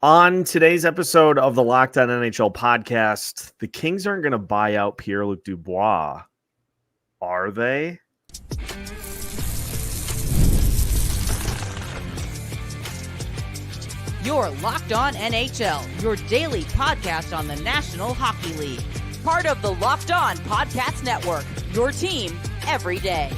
On today's episode of the Locked On NHL podcast, the Kings aren't going to buy out Pierre-Luc Dubois, are they? You're Locked On NHL, your daily podcast on the National Hockey League. Part of the Locked On Podcast Network, your team every day.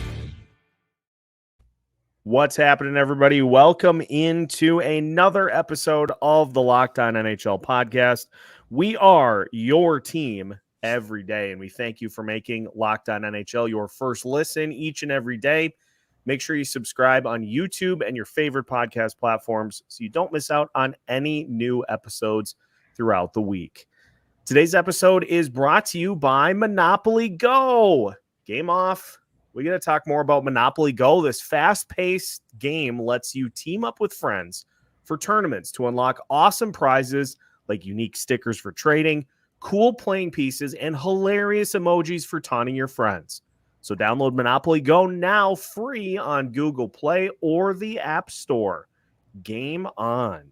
What's happening, everybody? Welcome into another episode of the Locked On NHL podcast. We are your team every day, and we thank you for making Locked On NHL your first listen each and every day. Make sure you subscribe on YouTube and your favorite podcast platforms so you don't miss out on any new episodes throughout the week. Today's episode is brought to you by Monopoly Go. Game off. We're going to talk more about Monopoly Go. This fast-paced game lets you team up with friends for tournaments to unlock awesome prizes like unique stickers for trading, cool playing pieces, and hilarious emojis for taunting your friends. So download Monopoly Go now free on Google Play or the App Store. Game on.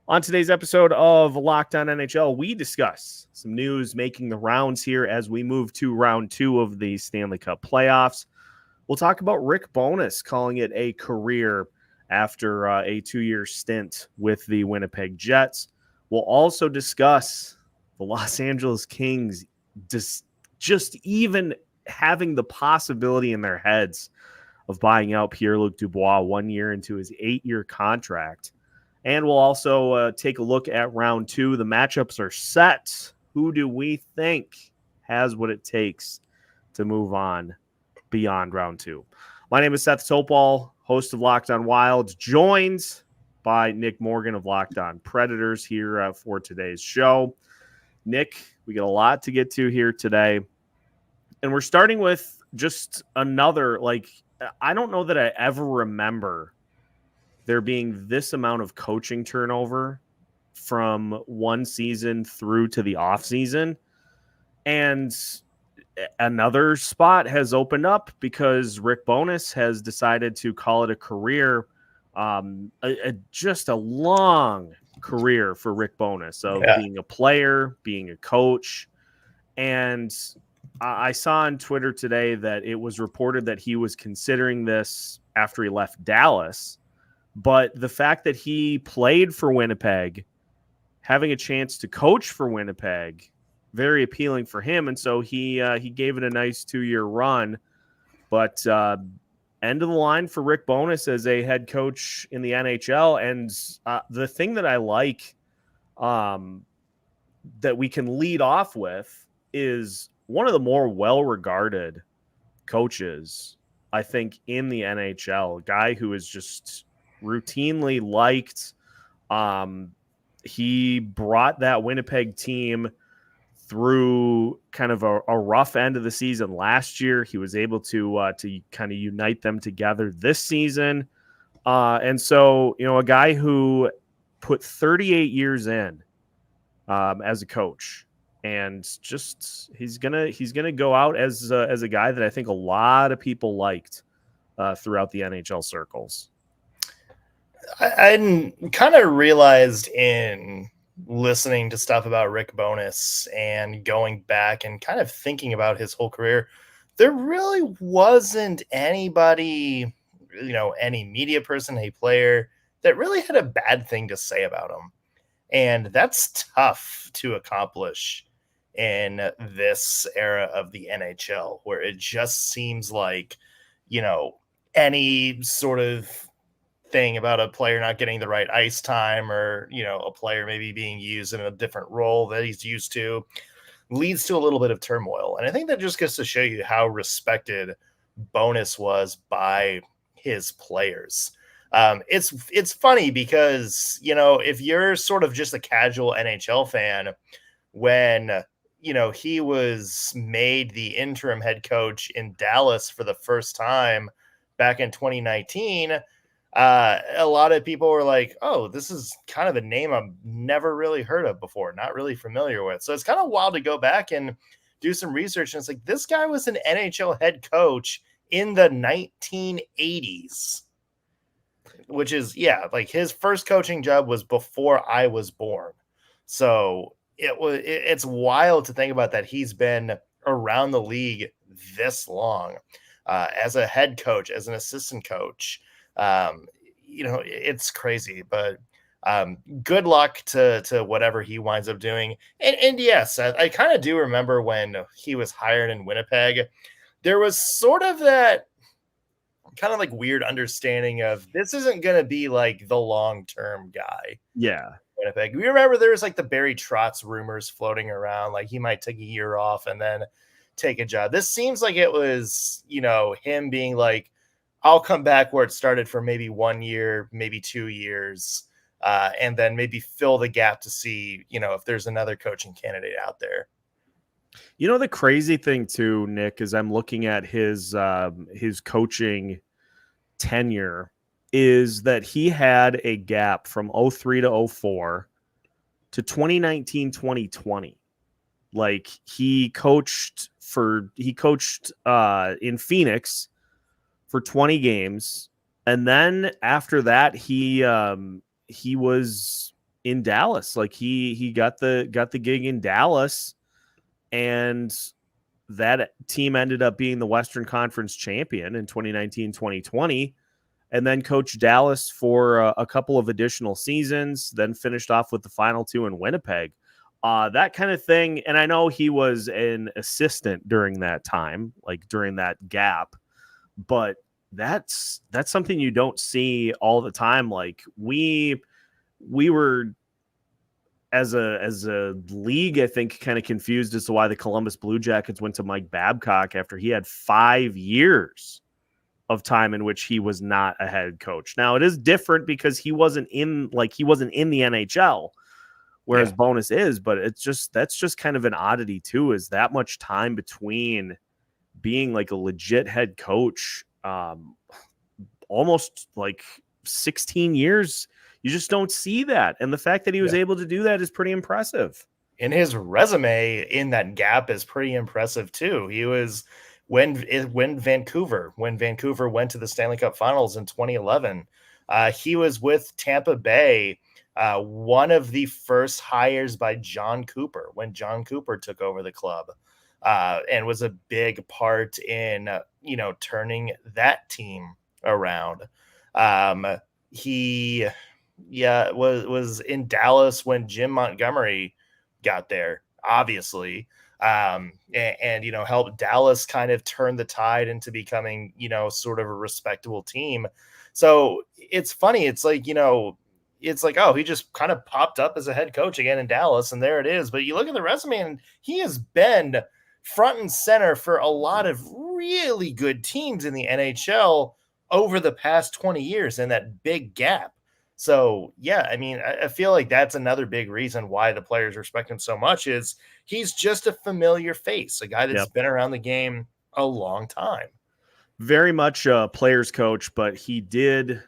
On today's episode of Locked On NHL, we discuss some news making the rounds here as we move to round 2 of the Stanley Cup playoffs. We'll talk about Rick Bowness calling it a career after a 2-year stint with the Winnipeg Jets. We'll also discuss the Los Angeles Kings just even having the possibility in their heads of buying out Pierre-Luc Dubois 1 year into his 8-year contract. And we'll also take a look at round 2. The matchups are set. Who do we think has what it takes to move on beyond round 2? My name is Seth Toupal, host of Locked On Wild, joined by Nick Morgan of Locked On Predators here for today's show. Nick, we got a lot to get to here today. And we're starting with just another, I don't know that I ever remember there being this amount of coaching turnover from one season through to the off season. And another spot has opened up because Rick Bowness has decided to call it a career, just a long career for Rick Bowness of being a player, being a coach. And I saw on Twitter today that it was reported that he was considering this after he left Dallas. But the fact that he played for Winnipeg, having a chance to coach for Winnipeg, very appealing for him. And so he gave it a nice 2-year run. But end of the line for Rick Bowness as a head coach in the NHL. And the thing that I like that we can lead off with is one of the more well-regarded coaches, I think, in the NHL. A guy who is just routinely liked. He brought that Winnipeg team through kind of a rough end of the season last year. He was able to kind of unite them together this season. And so, a guy who put 38 years in as a coach, and just he's gonna go out as a guy that I think a lot of people liked throughout the NHL circles. I kind of realized in listening to stuff about Rick Bowness and going back and kind of thinking about his whole career, there really wasn't anybody, any media person, a player that really had a bad thing to say about him. And that's tough to accomplish in this era of the NHL, where it just seems like, any sort of thing about a player not getting the right ice time, or a player maybe being used in a different role that he's used to, leads to a little bit of turmoil. And I think that just gets to show you how respected Bowness was by his players. It's funny because if you're sort of just a casual NHL fan, when he was made the interim head coach in Dallas for the first time back in 2019, a lot of people were like, oh, this is kind of a name I've never really heard of before, not really familiar with. So it's kind of wild to go back and do some research. And it's like, this guy was an NHL head coach in the 1980s. which is, yeah, like his first coaching job was before I was born. So it's wild to think about that. He's been around the league this long as a head coach, as an assistant coach. It's crazy, but good luck to whatever he winds up doing. And yes, I kind of do remember when he was hired in Winnipeg, there was sort of that kind of like weird understanding of this isn't going to be like the long-term guy. Yeah. Winnipeg. We remember there was like the Barry Trotz rumors floating around, like he might take a year off and then take a job. This seems like it was, him being like, I'll come back where it started for maybe 1 year, maybe 2 years, and then maybe fill the gap to see, if there's another coaching candidate out there. The crazy thing too, Nick, is I'm looking at his coaching tenure, is that he had a gap from 03 to 04 to 2019, 2020. Like he coached in Phoenix for 20 games. And then after that, he was in Dallas. Like he got the gig in Dallas, and that team ended up being the Western Conference champion in 2019, 2020, and then coached Dallas for a couple of additional seasons, then finished off with the final two in Winnipeg. That kind of thing. And I know he was an assistant during that time, like during that gap, but that's something you don't see all the time. Like we were, as a league, I think, kind of confused as to why the Columbus Blue Jackets went to Mike Babcock after he had 5 years of time in which he was not a head coach. Now it is different because he wasn't in the NHL, whereas Bowness is, but that's just kind of an oddity too, is that much time between being like a legit head coach, almost like 16 years. You just don't see that. And the fact that he was able to do that is pretty impressive. And his resume in that gap is pretty impressive too. He was when Vancouver went to the Stanley Cup Finals in 2011. He was with Tampa Bay, one of the first hires by John Cooper when John Cooper took over the club, and was a big part in, turning that team around. He was in Dallas when Jim Montgomery got there, obviously, and helped Dallas kind of turn the tide into becoming, sort of a respectable team. So it's funny. It's like, it's like, oh, he just kind of popped up as a head coach again in Dallas, and there it is. But you look at the resume, and he has been front and center for a lot of really good teams in the NHL over the past 20 years in that big gap. So, yeah, I mean, I feel like that's another big reason why the players respect him so much, is he's just a familiar face, a guy that's been around the game a long time. Very much a player's coach, but he did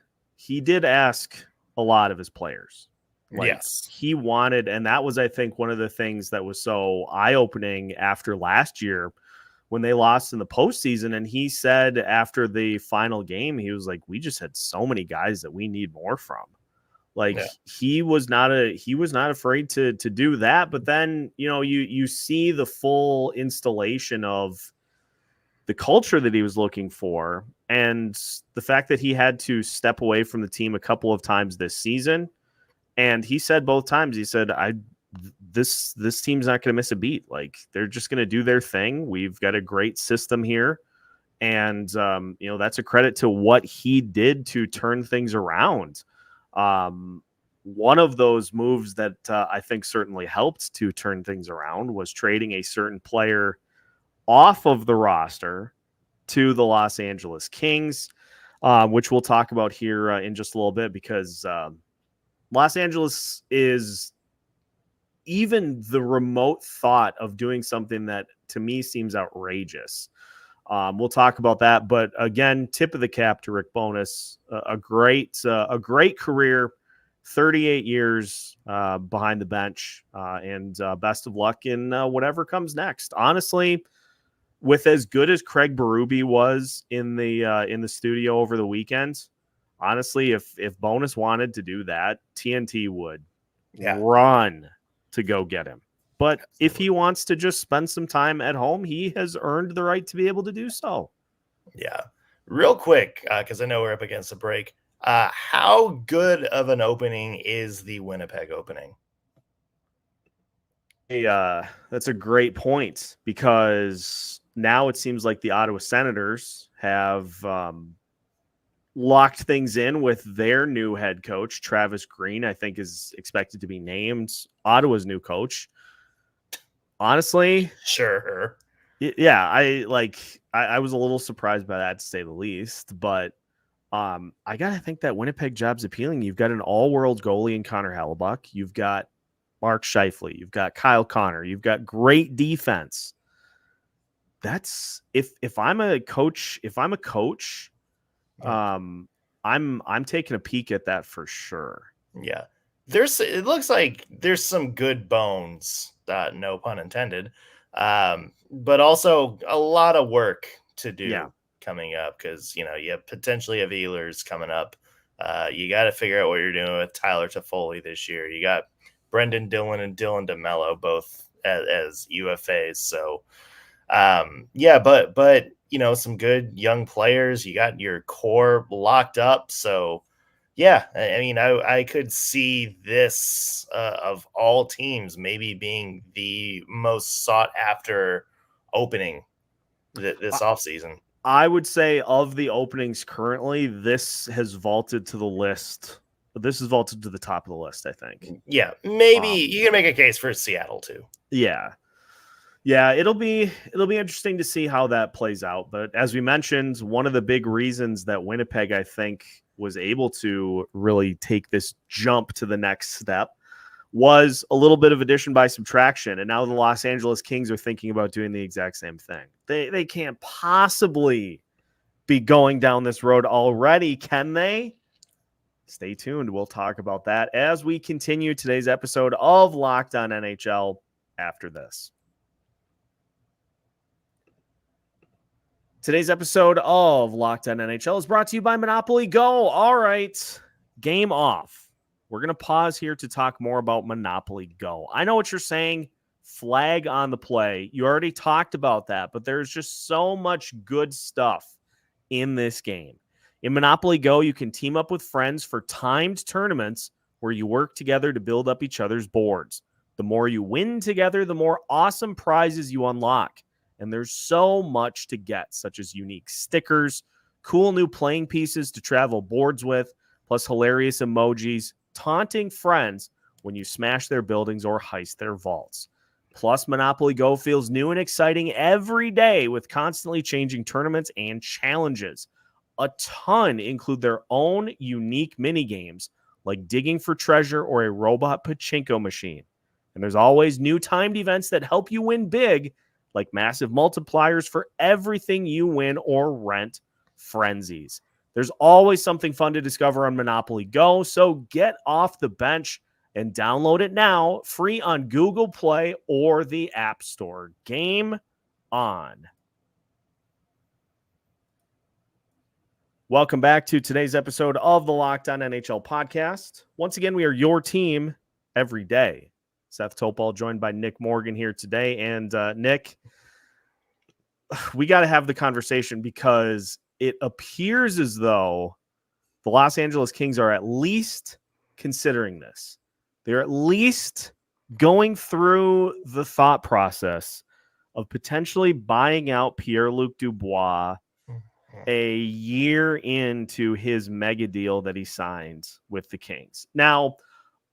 ask a lot of his players. Yes. He wanted, and that was, I think, one of the things that was so eye-opening after last year when they lost in the postseason. And he said after the final game, he was like, we just had so many guys that we need more from. Like he was not afraid to do that. But then, you see the full installation of the culture that he was looking for, and the fact that he had to step away from the team a couple of times this season. And he said both times, he said, this team's not going to miss a beat. Like they're just going to do their thing. We've got a great system here. And, that's a credit to what he did to turn things around. One of those moves that I think certainly helped to turn things around was trading a certain player off of the roster to the Los Angeles Kings, which we'll talk about here in just a little bit, because Los Angeles is, even the remote thought of doing something that to me seems outrageous. We'll talk about that. But again, tip of the cap to Rick Bowness, a great career, 38 years behind the bench, and best of luck in whatever comes next. Honestly, with as good as Craig Berube was in the studio over the weekend, honestly, if Bowness wanted to do that, TNT would Yeah. run to go get him. But if he wants to just spend some time at home, he has earned the right to be able to do so. Yeah. Real quick, because I know we're up against a break. How good of an opening is the Winnipeg opening? That's a great point, because now it seems like the Ottawa Senators have locked things in with their new head coach. Travis Green, I think, is expected to be named Ottawa's new coach. Honestly, Sure. yeah, I was a little surprised by that, to say the least, but I gotta think that Winnipeg job's appealing. You've got an all-world goalie in Connor Hellebuck. You've got Mark Scheifele. You've got Kyle Connor. You've got great defense. That's if I'm a coach, I'm taking a peek at that for sure. Yeah. It looks like there's some good bones, no pun intended. But also a lot of work to do coming up, because you potentially have Oilers coming up. You got to figure out what you're doing with Tyler Toffoli this year. You got Brendan Dillon and Dylan DeMello both as UFAs. So but some good young players. You got your core locked up. So yeah, I mean, I could see this of all teams maybe being the most sought after opening this offseason. I would say of the openings currently, this has vaulted to the list. This is vaulted to the top of the list, I think. Yeah, maybe you can make a case for Seattle too. Yeah, it'll be interesting to see how that plays out. But as we mentioned, one of the big reasons that Winnipeg, I think, was able to really take this jump to the next step was a little bit of addition by subtraction. And now the Los Angeles Kings are thinking about doing the exact same thing. They can't possibly be going down this road already, can they? Stay tuned. We'll talk about that as we continue today's episode of Locked On NHL after this. Today's episode of Locked On NHL is brought to you by Monopoly Go. All right, game off. We're going to pause here to talk more about Monopoly Go. I know what you're saying. Flag on the play. You already talked about that, but there's just so much good stuff in this game. In Monopoly Go, you can team up with friends for timed tournaments where you work together to build up each other's boards. The more you win together, the more awesome prizes you unlock. And there's so much to get, such as unique stickers, cool new playing pieces to travel boards with, plus hilarious emojis, taunting friends when you smash their buildings or heist their vaults. Plus, Monopoly Go feels new and exciting every day with constantly changing tournaments and challenges. A ton include their own unique mini games, like digging for treasure or a robot pachinko machine. And there's always new timed events that help you win big, like massive multipliers for everything you win or rent frenzies. There's always something fun to discover on Monopoly Go, so get off the bench and download it now, free on Google Play or the App Store. Game on. Welcome back to today's episode of the Locked On NHL podcast. Once again, we are your team every day. Seth Toupal joined by Nick Morgan here today. And Nick, we got to have the conversation because it appears as though the Los Angeles Kings are at least considering this. They're at least going through the thought process of potentially buying out Pierre-Luc Dubois a year into his mega deal that he signed with the Kings. Now,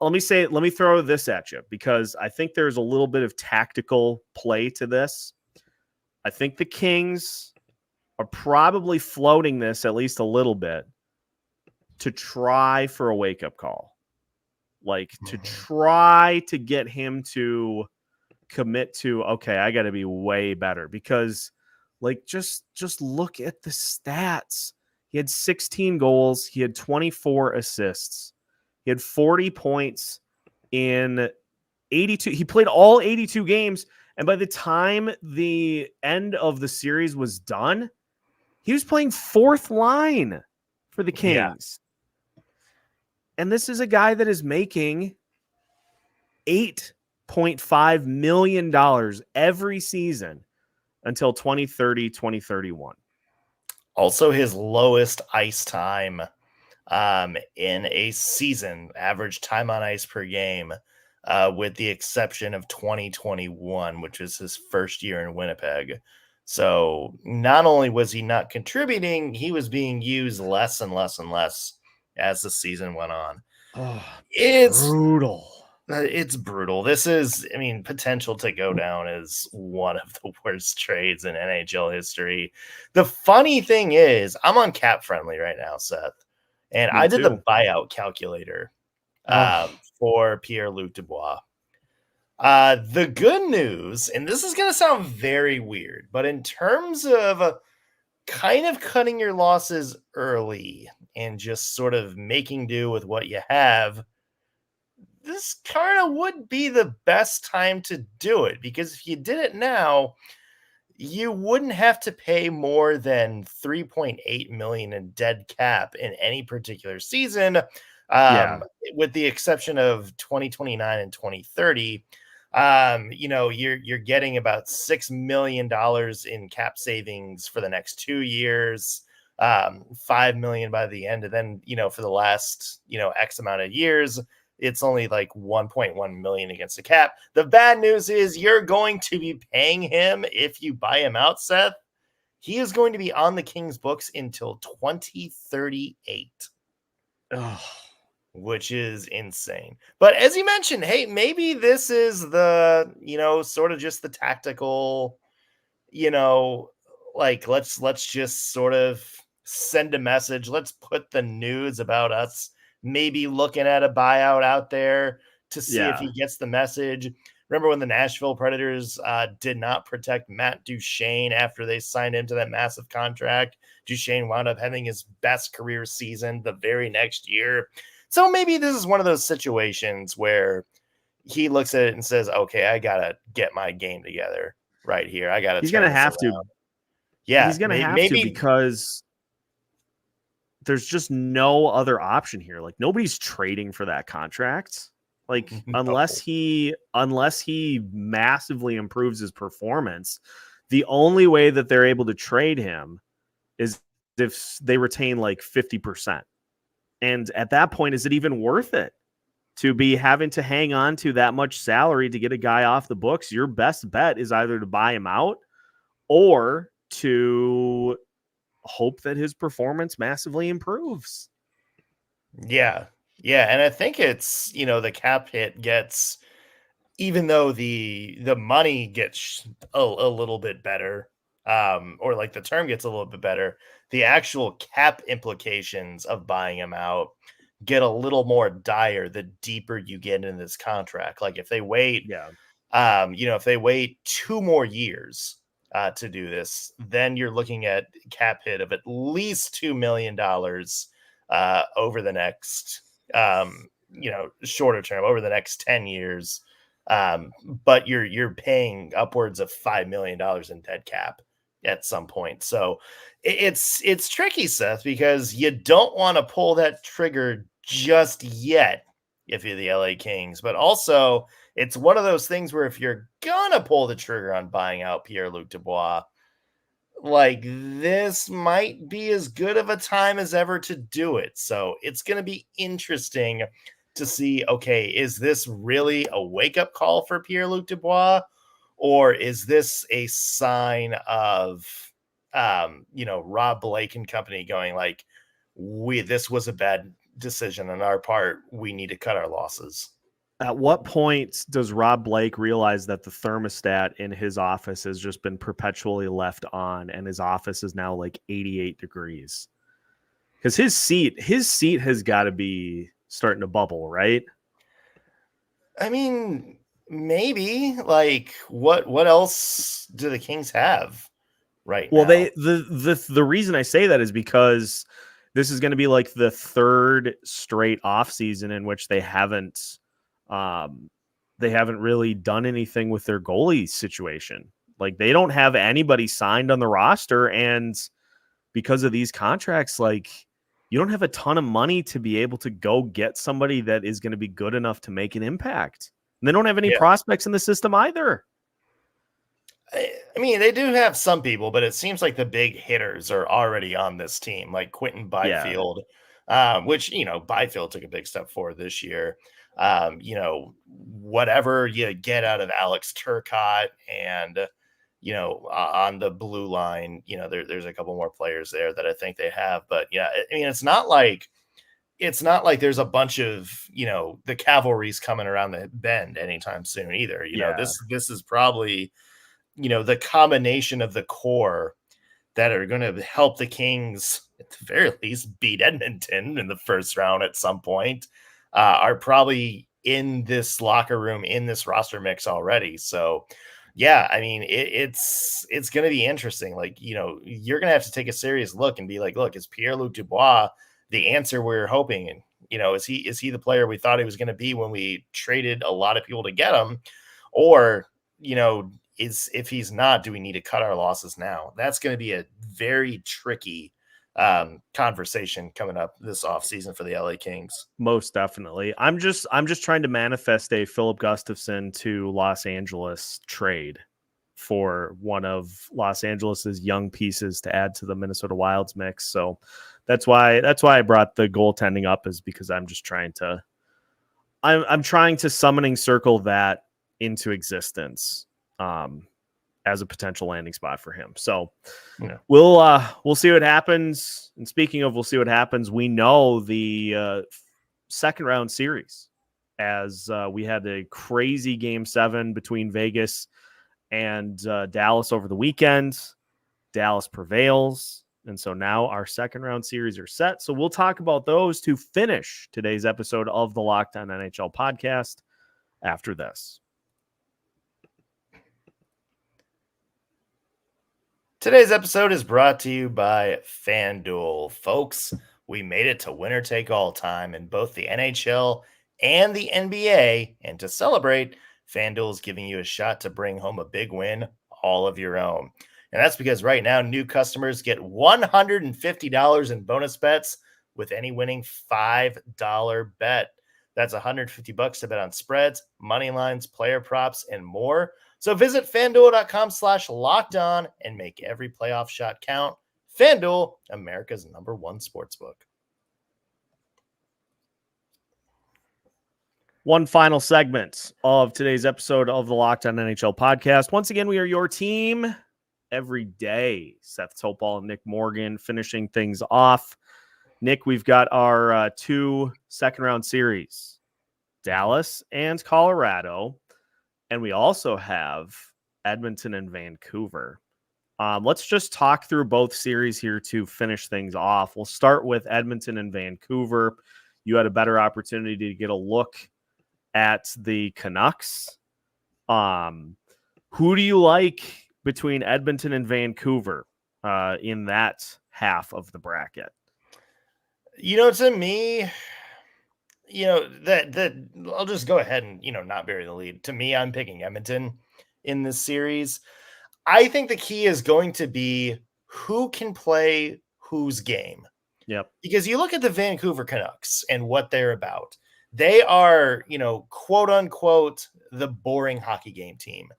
let me throw this at you because I think there's a little bit of tactical play to this. I think the Kings are probably floating this at least a little bit to try for a wake-up call. Like to try to get him to commit to, okay, I got to be way better because like just look at the stats. He had 16 goals. He had 24 assists. He had 40 points in 82. He played all 82 games. And by the time the end of the series was done, he was playing fourth line for the Kings. And this is a guy that is making $8.5 million every season until 2030, 2031. Also, his lowest ice time in a season, average time on ice per game, with the exception of 2021, which was his first year in Winnipeg. So not only was he not contributing, he was being used less and less and less as the season went on. Oh, It's brutal. It's brutal. This is, I mean, potential to go down as one of the worst trades in NHL history. The funny thing is, I'm on Cap Friendly right now, Seth, and Me I did the too. buyout calculator for Pierre-Luc Dubois. The good news, and this is going to sound very weird, but in terms of kind of cutting your losses early and just sort of making do with what you have, this kind of would be the best time to do it, because if you did it now, you wouldn't have to pay more than 3.8 million in dead cap in any particular season, with the exception of 2029 and 2030. You're getting about $6 million in cap savings for the next 2 years, 5 million by the end, and then for the last X amount of years, it's only like 1.1 million against the cap. The bad news is you're going to be paying him if you buy him out, Seth. He is going to be on the Kings books until 2038. Which is insane. But as you mentioned, hey, maybe this is the, sort of just the tactical, like let's just sort of send a message. Let's put the news about us maybe looking at a buyout out there to see if he gets the message. Remember when the Nashville Predators did not protect Matt Duchene after they signed him to that massive contract? Duchene wound up having his best career season the very next year. So maybe this is one of those situations where he looks at it and says, okay, I got to get my game together right here. I got to. He's going to have to. Yeah. He's going to have to, because there's just no other option here. Like, nobody's trading for that contract. Like, unless he massively improves his performance, the only way that they're able to trade him is if they retain like 50%. And at that point, is it even worth it to be having to hang on to that much salary to get a guy off the books? Your best bet is either to buy him out or to hope that his performance massively improves. Yeah. And I think it's, the cap hit gets, even though the money gets a little bit better, or like the term gets a little bit better, the actual cap implications of buying him out get a little more dire the deeper you get in this contract. Like if they wait, if they wait 2 more years to do this, then you're looking at cap hit of at least $2 million over the next, shorter term, over the next 10 years. But you're paying upwards of $5 million in dead cap at some point. So it's tricky, Seth, because you don't want to pull that trigger just yet if you're the LA Kings. But also, it's one of those things where if you're gonna pull the trigger on buying out Pierre-Luc Dubois, like this might be as good of a time as ever to do it. So it's going to be interesting to see, okay, is this really a wake-up call for Pierre-Luc Dubois, or is this a sign of, Rob Blake and company going like, this was a bad decision on our part. We need to cut our losses. At what point does Rob Blake realize that the thermostat in his office has just been perpetually left on and his office is now like 88 degrees? Because his seat has got to be starting to bubble, right? I mean, maybe. Like, what else do the Kings have right now? Well, the reason I say that is because this is going to be like the third straight offseason in which they haven't really done anything with their goalie situation. Like, they don't have anybody signed on the roster, and because of these contracts, like, you don't have a ton of money to be able to go get somebody that is going to be good enough to make an impact. And they don't have any prospects in the system either. I mean, they do have some people, but it seems like the big hitters are already on this team, like Quentin Byfield, which, Byfield took a big step forward this year. Whatever you get out of Alex Turcotte and, on the blue line, there's a couple more players there that I think they have. But yeah, I mean, it's not like there's a bunch of, the cavalry's coming around the bend anytime soon either. This is probably, the combination of the core that are going to help the Kings at the very least beat Edmonton in the first round at some point, are probably in this locker room, in this roster mix already. So yeah, I mean, it's going to be interesting. Like, you're going to have to take a serious look and be like, look, is Pierre-Luc Dubois the answer we're hoping? And, is he the player we thought he was going to be when we traded a lot of people to get him? Or, if he's not, do we need to cut our losses now? That's going to be a very tricky conversation coming up this offseason for the LA Kings. Most definitely. I'm just trying to manifest a Philip Gustafson to Los Angeles trade for one of Los Angeles's young pieces to add to the Minnesota Wild's mix. So that's why I brought the goaltending up, is because I'm just trying to summoning circle that into existence as a potential landing spot for him. So we'll see what happens. And speaking of, we'll see what happens. We know the second round series, as we had a crazy game 7 between Vegas and Dallas over the weekend. Dallas prevails. And so now our second round series are set. So we'll talk about those to finish today's episode of the Locked On NHL podcast after this. Today's episode is brought to you by FanDuel. Folks, we made it to winner take all time in both the NHL and the NBA. And to celebrate, FanDuel is giving you a shot to bring home a big win all of your own. And that's because right now, new customers get $150 in bonus bets with any winning $5 bet. That's $150 to bet on spreads, money lines, player props, and more. So visit FanDuel.com/lockedon and make every playoff shot count. FanDuel, America's #1 sportsbook. One final segment of today's episode of the Locked On NHL podcast. Once again, we are your team every day. Seth Toupal and Nick Morgan finishing things off. Nick, we've got our 2 second round series, Dallas and Colorado. And we also have Edmonton and Vancouver. Let's just talk through both series here to finish things off. We'll start with Edmonton and Vancouver. You had a better opportunity to get a look at the Canucks. Who do you like between Edmonton and Vancouver in that half of the bracket? To me, that I'll just go ahead and, not bury the lead. To me, I'm picking Edmonton in this series. I think the key is going to be who can play whose game. Yep. Because you look at the Vancouver Canucks and what they're about. They are, quote unquote, the boring hockey game team.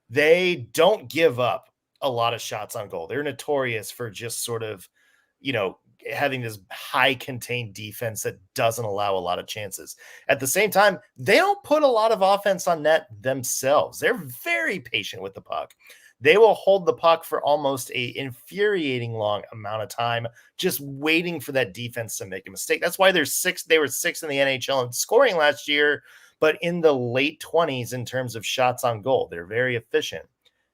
They don't give up a lot of shots on goal. They're notorious for just sort of, having this high contained defense that doesn't allow a lot of chances. At the same time, they don't put a lot of offense on net themselves. They're very patient with the puck. They will hold the puck for almost a infuriating long amount of time, just waiting for that defense to make a mistake. That's why they were 6th in the NHL in scoring last year, but in the late 20s in terms of shots on goal. They're very efficient.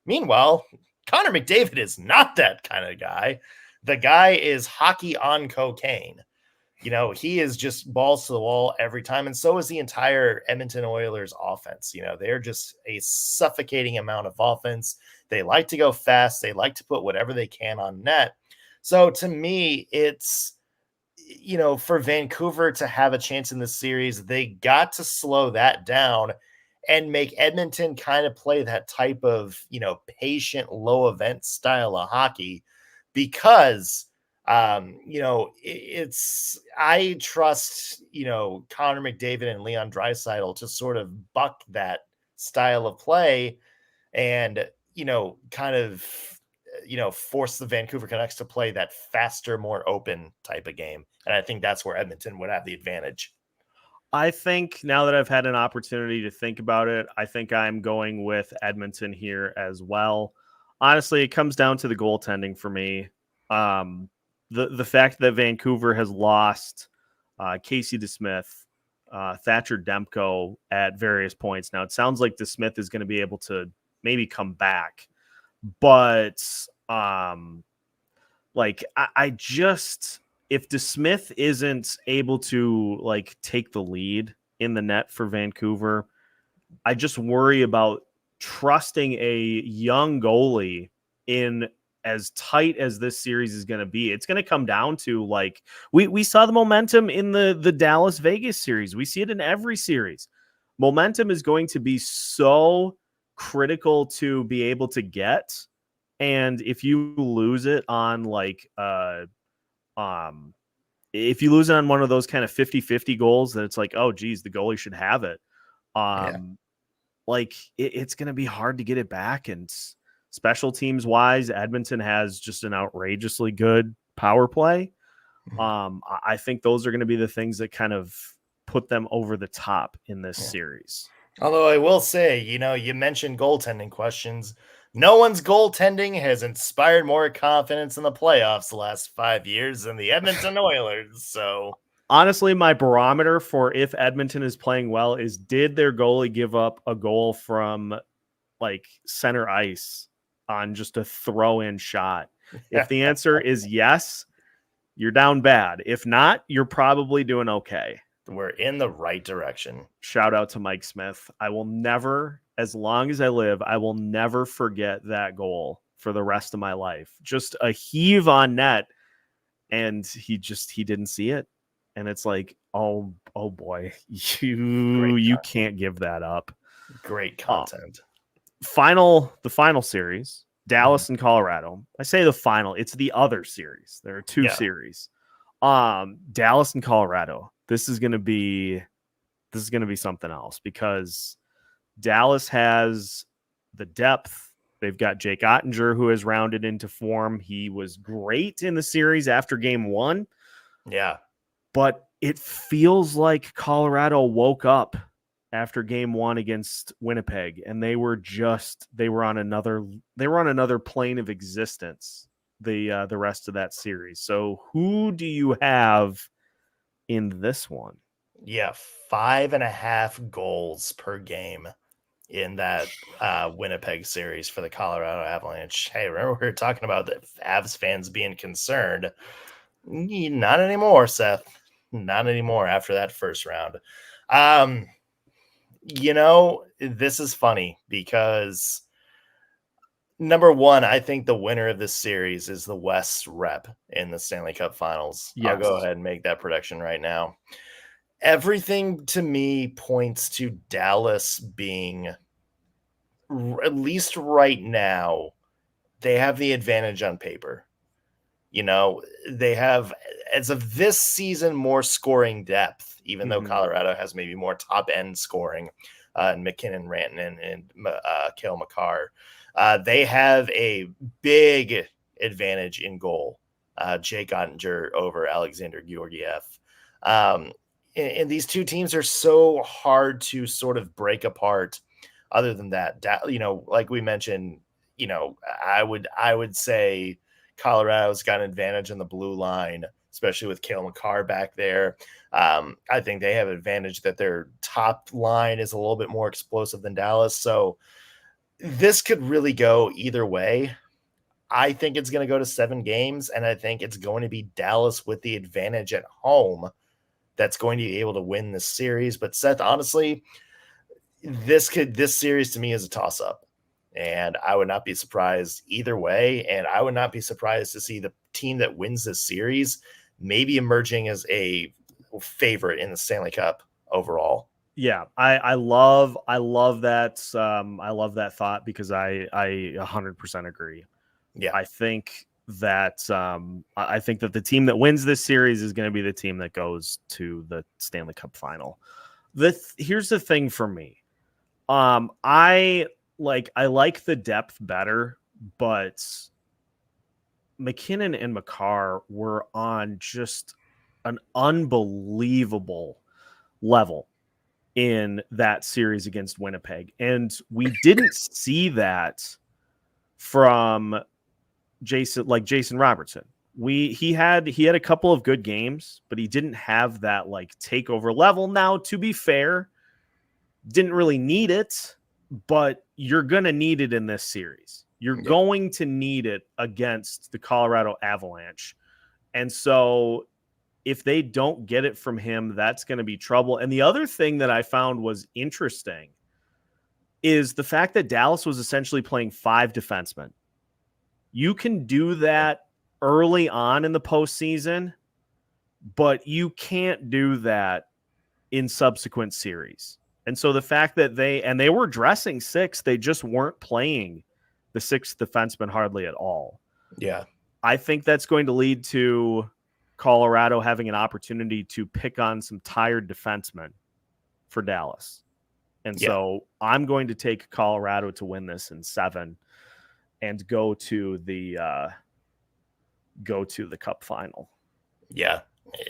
Meanwhile, Connor McDavid is not that kind of guy. The guy is hockey on cocaine. He is just balls to the wall every time. And so is the entire Edmonton Oilers offense. They're just a suffocating amount of offense. They like to go fast. They like to put whatever they can on net. So to me, it's, for Vancouver to have a chance in this series, they got to slow that down and make Edmonton kind of play that type of, patient, low event style of hockey. Because I trust, Connor McDavid and Leon Draisaitl to sort of buck that style of play and, kind of, force the Vancouver Canucks to play that faster, more open type of game. And I think that's where Edmonton would have the advantage. I think now that I've had an opportunity to think about it, I think I'm going with Edmonton here as well. Honestly, it comes down to the goaltending for me. The fact that Vancouver has lost Casey DeSmith, Thatcher Demko at various points. Now, it sounds like DeSmith is going to be able to maybe come back, but I just, if DeSmith isn't able to take the lead in the net for Vancouver, I just worry about trusting a young goalie in as tight as this series is going to be. It's going to come down to we saw the momentum in the Dallas Vegas series. We see it in every series. Momentum is going to be so critical to be able to get. And if you lose it on if you lose it on one of those kind of 50-50 goals that it's oh geez, the goalie should have it. It's going to be hard to get it back. And special teams wise, Edmonton has just an outrageously good power play. I think those are going to be the things that kind of put them over the top in this series. Although I will say, you mentioned goaltending questions. No one's goaltending has inspired more confidence in the playoffs the last 5 years than the Edmonton Oilers. So honestly, my barometer for if Edmonton is playing well is, did their goalie give up a goal from center ice on just a throw-in shot? If the answer is yes, you're down bad. If not, you're probably doing okay. We're in the right direction. Shout out to Mike Smith. I will never, as long as I live, I will never forget that goal for the rest of my life. Just a heave on net, and he didn't see it. And it's oh boy, you can't give that up. Great content. The final series, Dallas and Colorado. I say the final, it's the other series. There are two series. Dallas and Colorado. This is going to be something else, because Dallas has the depth. They've got Jake Ottinger, who has rounded into form. He was great in the series after game 1. Yeah. But it feels like Colorado woke up after game 1 against Winnipeg, and they were on another plane of existence the rest of that series. So who do you have in this one? Yeah, 5.5 goals per game in that Winnipeg series for the Colorado Avalanche. Hey, remember we were talking about the Avs fans being concerned? Not anymore, Seth. Not anymore after that first round. This is funny because number one, I think the winner of this series is the West rep in the Stanley Cup Finals. Yes. I'll go ahead and make that prediction right now. Everything to me points to Dallas being, at least right now, they have the advantage on paper. They have, as of this season, more scoring depth, even though Colorado has maybe more top-end scoring, and McKinnon, Rantanen, and Cale Makar. They have a big advantage in goal. Jake Ottinger over Alexander Georgiev. And these two teams are so hard to sort of break apart. Other than that, like we mentioned, I would say Colorado's got an advantage on the blue line, especially with Cale Makar back there. I think they have an advantage that their top line is a little bit more explosive than Dallas. So this could really go either way. I think it's going to go to 7 games, and I think it's going to be Dallas with the advantage at home that's going to be able to win this series. But Seth, honestly, this series to me is a toss-up, and I would not be surprised either way. And I would not be surprised to see the team that wins this series maybe emerging as a favorite in the Stanley Cup overall. Yeah, I love that. I love that thought, because I 100% agree. Yeah, I think that I think that the team that wins this series is going to be the team that goes to the Stanley Cup final. Here's the thing for me. I like the depth better, but McKinnon and Makar were on just an unbelievable level in that series against Winnipeg. And we didn't see that from Jason Robertson. He had a couple of good games, but he didn't have that like takeover level. Now, to be fair, didn't really need it, but you're going to need it in this series. You're going to need it against the Colorado Avalanche. And so if they don't get it from him, that's going to be trouble. And the other thing that I found was interesting is the fact that Dallas was essentially playing 5 defensemen. You can do that early on in the postseason, but you can't do that in subsequent series. And so the fact that they were dressing 6, they just weren't playing the 6th defenseman hardly at all. Yeah. I think that's going to lead to Colorado having an opportunity to pick on some tired defensemen for Dallas. And so I'm going to take Colorado to win this in 7 and go to the Cup final. Yeah.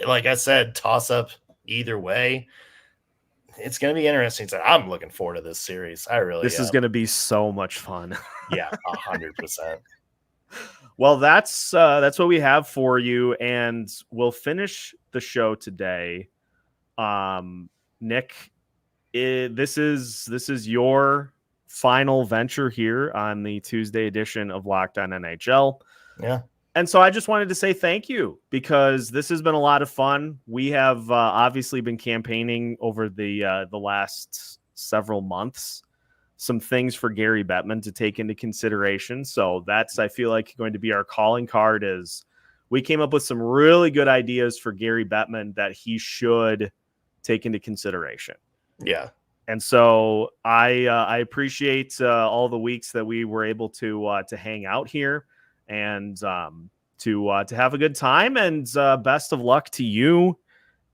Like I said, toss up either way. It's going to be interesting. So I'm looking forward to this series. This is going to be so much fun. Yeah, 100%. Well, that's what we have for you, and we'll finish the show today. Nick, this is your final venture here on the Tuesday edition of Locked On NHL. Yeah. And so I just wanted to say thank you, because this has been a lot of fun. We have obviously been campaigning over the last several months, some things for Gary Bettman to take into consideration. So that's, I feel like, going to be our calling card. Is we came up with some really good ideas for Gary Bettman that he should take into consideration. Yeah. And so I appreciate all the weeks that we were able to hang out here and to have a good time, and best of luck to you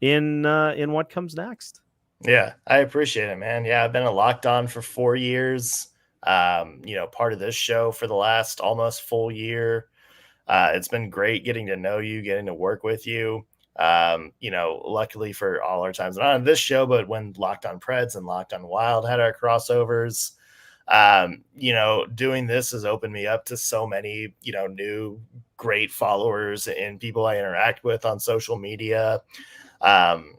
in what comes next. Yeah, I appreciate it, man. Yeah, I've been a Locked On for 4 years. Part of this show for the last almost full year. It's been great getting to know you, getting to work with you. Luckily for all our times, not on this show, but when Locked On Preds and Locked On Wild had our crossovers, doing this has opened me up to so many, new great followers and people I interact with on social media. And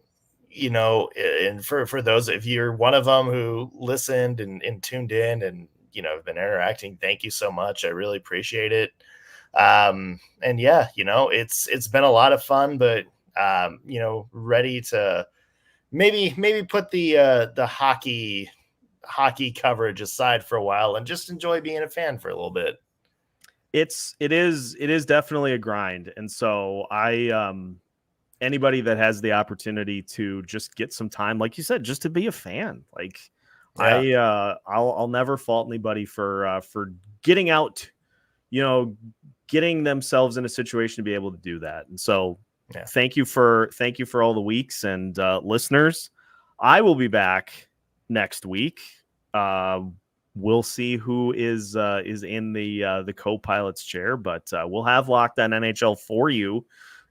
for those, if you're one of them who listened and tuned in and, have been interacting, thank you so much. I really appreciate it. And yeah, it's been a lot of fun, but, ready to maybe put the hockey coverage aside for a while and just enjoy being a fan for a little bit. It is definitely a grind. And so anybody that has the opportunity to just get some time, like you said, just to be a fan, I'll never fault anybody for getting out, getting themselves in a situation to be able to do that. And so thank you for all the weeks, and listeners, I will be back next week. We'll see who is in the co-pilot's chair, but we'll have Locked On NHL for you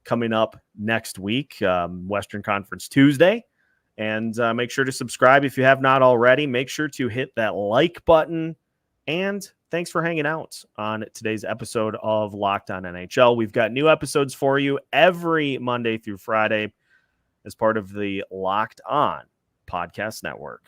coming up next week, Western Conference Tuesday. And make sure to subscribe if you have not already. Make sure to hit that like button. And thanks for hanging out on today's episode of Locked On NHL. We've got new episodes for you every Monday through Friday as part of the Locked On Podcast Network.